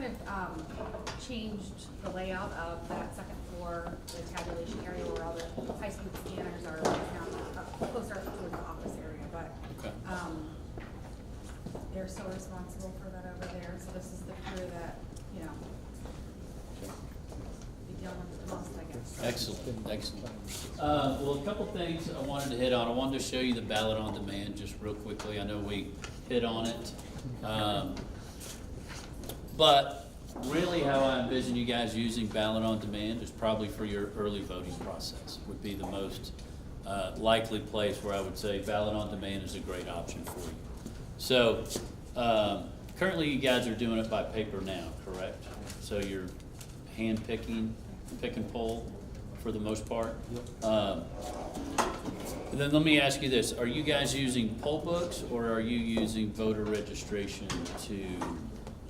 kind of changed the layout of that second floor, the tabulation area where all the high-speed scanners are now closer up towards the office area, but Okay. they're still responsible for that over there, so this is the crew that, you know, be dealing with the most, I guess. Excellent, excellent. Well, a couple things I wanted to hit on. I wanted to show you the ballot on demand just real quickly. I know we hit on it. But really how I envision you guys using ballot on demand is probably for your early voting process would be the most likely place where I would say ballot on demand is a great option for you. So currently you guys are doing it by paper now, correct? So you're hand picking, pick and pull for the most part? Then let me ask you this, are you guys using poll books or are you using voter registration to?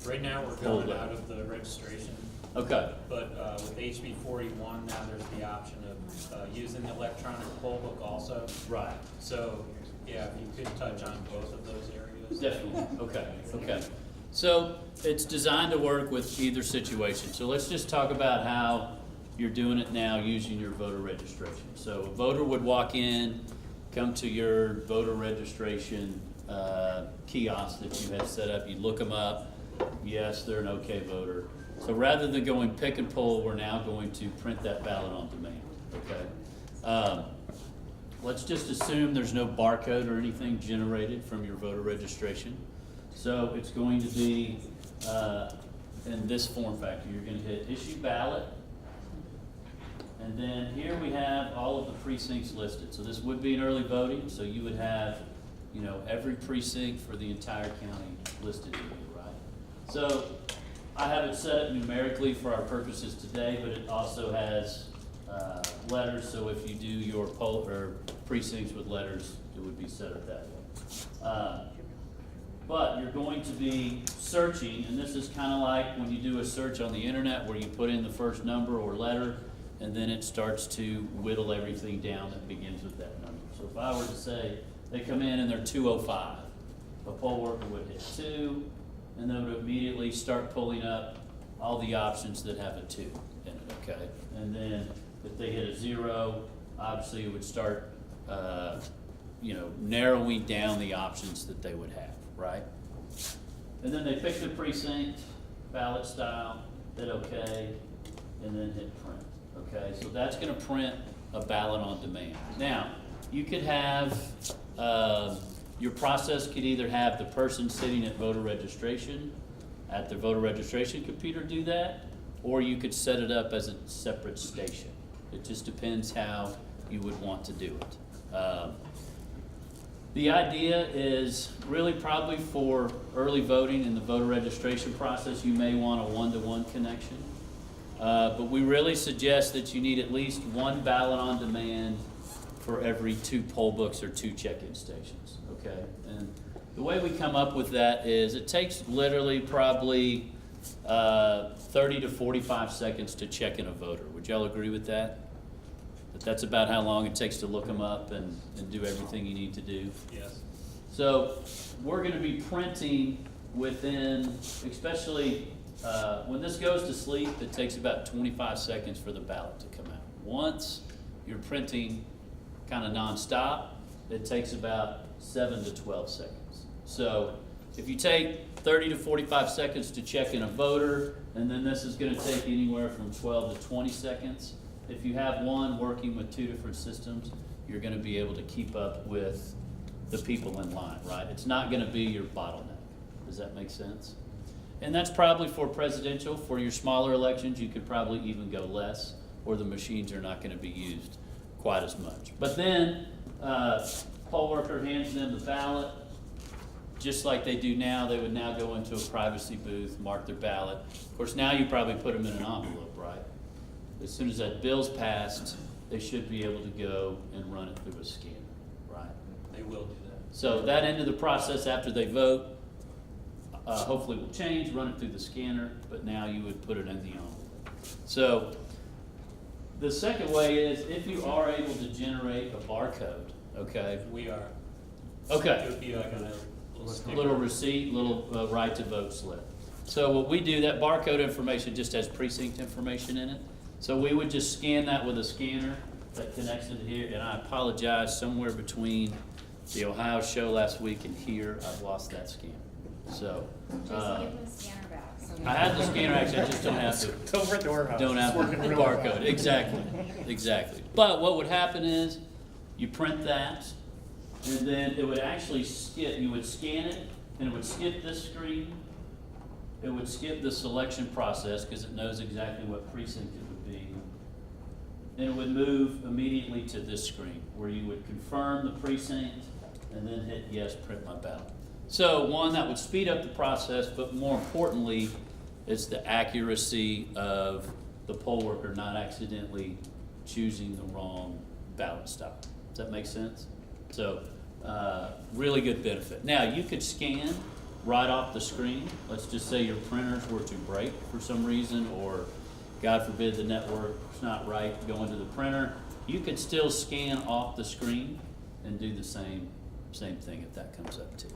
Right now, we're going out of the registration, Okay, but with HB 41, now there's the option of using the electronic poll book also. right, So, yeah, if you could touch on both of those areas. definitely, okay. So it's designed to work with either situation. So let's just talk about how you're doing it now using your voter registration. So a voter would walk in, come to your voter registration kiosk that you have set up, you look them up, yes, they're an okay voter. So rather than going pick and pull, we're now going to print that ballot on demand, okay? Let's just assume there's no barcode or anything generated from your voter registration. So it's going to be in this form factor. You're going to hit issue ballot. And then here we have all of the precincts listed. So this would be an early voting. So you would have, you know, every precinct for the entire county listed here, right? So I have it set up numerically for our purposes today, but it also has letters. So if you do your poll or precincts with letters, it would be set up that way. But you're going to be searching, and this is kind of like when you do a search on the internet where you put in the first number or letter, and then it starts to whittle everything down that begins with that number. So if I were to say they come in and they're 205, a poll worker would hit 2, and then would immediately start pulling up all the options that have a 2 in it, okay? And then if they hit a 0, obviously it would start, narrowing down the options that they would have, right? And then they pick the precinct, ballot style, hit okay, and then hit print, okay? So that's gonna print a ballot on demand. Now, you could have, your process could either have the person sitting at voter registration, at the voter registration computer do that, or you could set it up as a separate station. It just depends how you would want to do it. The idea is really probably for early voting in the voter registration process, you may want a one-to-one connection. But we really suggest that you need at least one ballot on demand for every 2 poll books or 2 check-in stations, okay? And the way we come up with that is it takes literally probably 30 to 45 seconds to check in a voter. Would y'all agree with that? That that's about how long it takes to look them up and do everything you need to do? Yes. So we're gonna be printing within, especially when this goes to sleep, it takes about 25 seconds for the ballot to come out. Once you're printing kind of nonstop, it takes about 7 to 12 seconds. So if you take 30 to 45 seconds to check in a voter, and then this is gonna take anywhere from 12 to 20 seconds, if you have one working with 2 different systems, you're gonna be able to keep up with the people in line, right? It's not gonna be your bottleneck. Does that make sense? And that's probably for presidential. For your smaller elections, you could probably even go less, or the machines are not gonna be used quite as much. But then, poll worker hands them the ballot. Just like they do now, they would now go into a privacy booth, mark their ballot. Of course, now you probably put them in an envelope, right? As soon as that bill's passed, they should be able to go and run it through a scanner, right? They will do that. So that end of the process after they vote, hopefully will change, run it through the scanner, but now you would put it in the envelope. So the second way is if you are able to generate a barcode, okay? We are. Okay. It would be like a little sticker. Little receipt, little right to vote slip. So what we do, that barcode information just has precinct information in it. So we would just scan that with a scanner that connects into here, and I apologize, somewhere between the Ohio show last week and here, I've lost that scanner. So, Jason, give him the scanner back. So I have the scanner, actually, I just don't have the, It's over at the warehouse. don't have It's the working really well. barcode, exactly. But what would happen is, you print that, and then it would actually skip, you would scan it, and it would skip this screen. It would skip the selection process, because it knows exactly what precinct it would be. And it would move immediately to this screen, where you would confirm the precinct, and then hit yes, print my ballot. So one, that would speed up the process, but more importantly, it's the accuracy of the poll worker not accidentally choosing the wrong ballot style. Does that make sense? So, really good benefit. Now, you could scan right off the screen. Let's just say your printers were to break for some reason, or God forbid the network's not right going to the printer. You could still scan off the screen and do the same thing if that comes up too.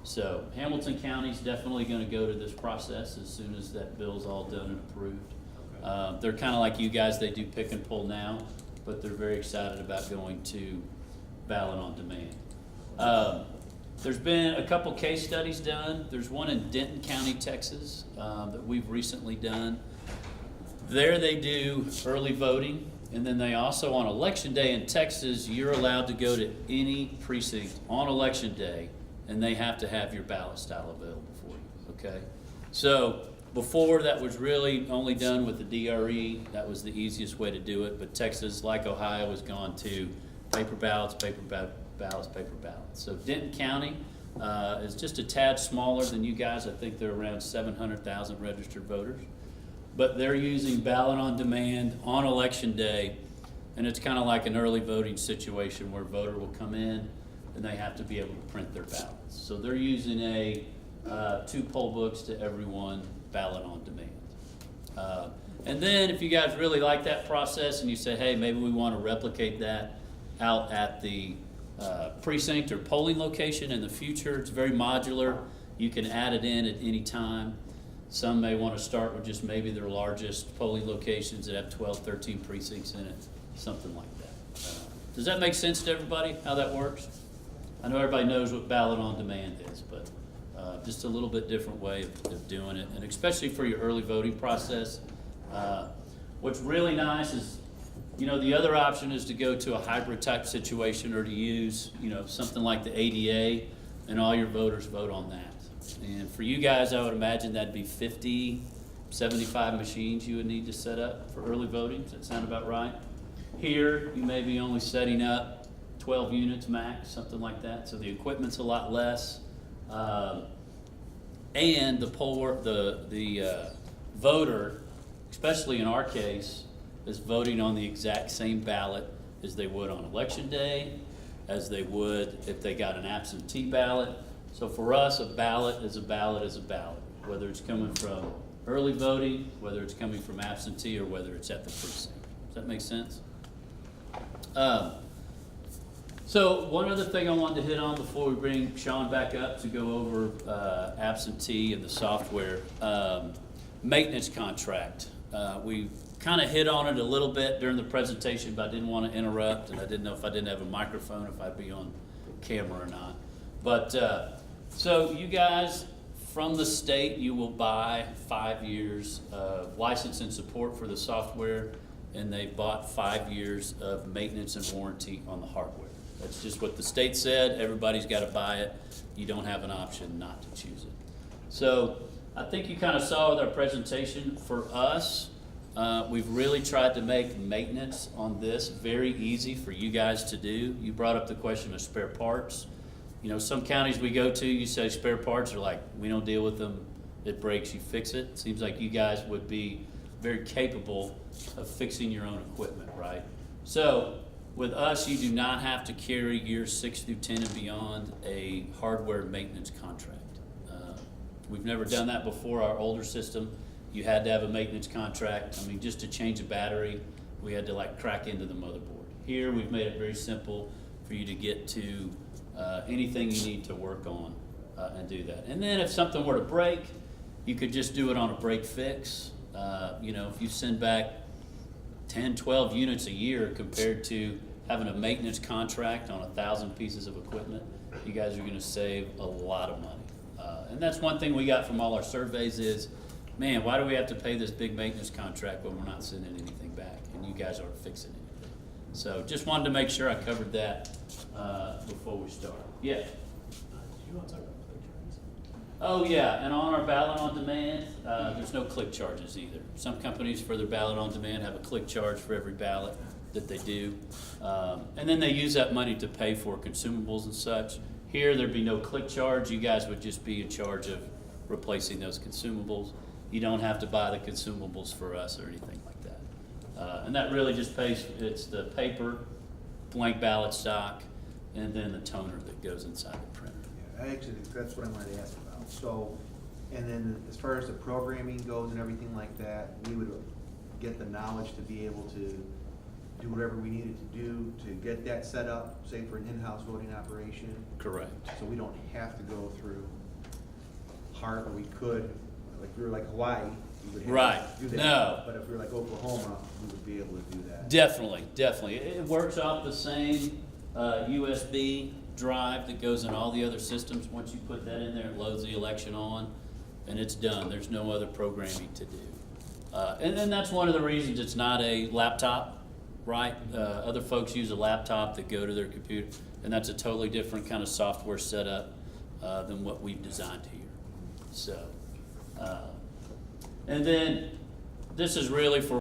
So Hamilton County's definitely gonna go to this process as soon as that bill's all done and approved. They're kinda like you guys, they do pick and pull now, but they're very excited about going to ballot on demand. There's been a couple case studies done. There's one in Denton County, Texas, that we've recently done. There they do early voting, and then they also, on election day in Texas, you're allowed to go to any precinct on election day, and they have to have your ballot style available for you, okay? So before, that was really only done with the DRE. That was the easiest way to do it, but Texas, like Ohio, has gone to paper ballots, paper ballots. So Denton County is just a tad smaller than you guys. I think they're around 700,000 registered voters. But they're using ballot on demand on election day, and it's kind of like an early voting situation where a voter will come in and they have to be able to print their ballots. So they're using a 2 poll books to every 1 ballot on demand. And then if you guys really like that process and you say, hey, maybe we want to replicate that out at the precinct or polling location in the future, it's very modular. You can add it in at any time. Some may want to start with just maybe their largest polling locations that have 12, 13 precincts in it, something like that. Does that make sense to everybody, how that works? I know everybody knows what ballot on demand is, but just a little bit different way of doing it, and especially for your early voting process. What's really nice is, you know, the other option is to go to a hybrid type situation, or to use, you know, something like the ADA, and all your voters vote on that. And for you guys, I would imagine that'd be 50, 75 machines you would need to set up for early voting. Does that sound about right? Here, you may be only setting up 12 units max, something like that. So the equipment's a lot less. And the voter, especially in our case, is voting on the exact same ballot as they would on election day, as they would if they got an absentee ballot. So for us, a ballot is a ballot is a ballot, whether it's coming from early voting, whether it's coming from absentee, or whether it's at the precinct. Does that make sense? So one other thing I wanted to hit on before we bring Sean back up to go over absentee and the software, maintenance contract. We kind of hit on it a little bit during the presentation, but I didn't want to interrupt, and I didn't know if I didn't have a microphone, if I'd be on camera or not. But so you guys, from the state, you will buy 5 years of license and support for the software, and they bought 5 years of maintenance and warranty on the hardware. That's just what the state said. Everybody's got to buy it. You don't have an option not to choose it. So I think you kind of saw with our presentation, for us, we've really tried to make maintenance on this very easy for you guys to do. You brought up the question of spare parts. You know, some counties we go to, you say spare parts are like, we don't deal with them. It breaks, you fix it. Seems like you guys would be very capable of fixing your own equipment, right? So with us, you do not have to carry years 6 through 10 and beyond a hardware maintenance contract. We've never done that before. Our older system, you had to have a maintenance contract. I mean, just to change a battery, we had to like crack into the motherboard. Here, we've made it very simple for you to get to anything you need to work on and do that. And then if something were to break, You could just do it on a break fix. You know, if you send back 10, 12 units a year compared to having a maintenance contract on 1,000 pieces of equipment, you guys are gonna save a lot of money. And that's one thing we got from all our surveys is, man, why do we have to pay this big maintenance contract when we're not sending anything back? And you guys aren't fixing anything. So just wanted to make sure I covered that before we start. Yeah? Do you want to talk about click charges? Oh, yeah, and on our ballot on demand, there's no click charges either. Some companies for their ballot on demand have a click charge for every ballot that they do. And then they use that money to pay for consumables and such. Here, there'd be no click charge. You guys would just be in charge of replacing those consumables. You don't have to buy the consumables for us or anything like that. And that really just pays, it's the paper, blank ballot stock, and then the toner that goes inside the printer. Yeah, actually, that's what I wanted to ask about. So, and then as far as the programming goes and everything like that, we would get the knowledge to be able to do whatever we needed to do to get that set up, say for an in-house voting operation. Correct. So we don't have to go through Hart, or we could, like if we were like Hawaii, we would have Right. to do that. No. But if we were like Oklahoma, we would be able to do that. Definitely, definitely. It works off the same USB drive that goes in all the other systems. Once you put that in there, it loads the election on, and it's done. There's no other programming to do. And then that's one of the reasons it's not a laptop, right? Other folks use a laptop that go to their computer, and that's a totally different kind of software setup than what we've designed here. So, and then this is really for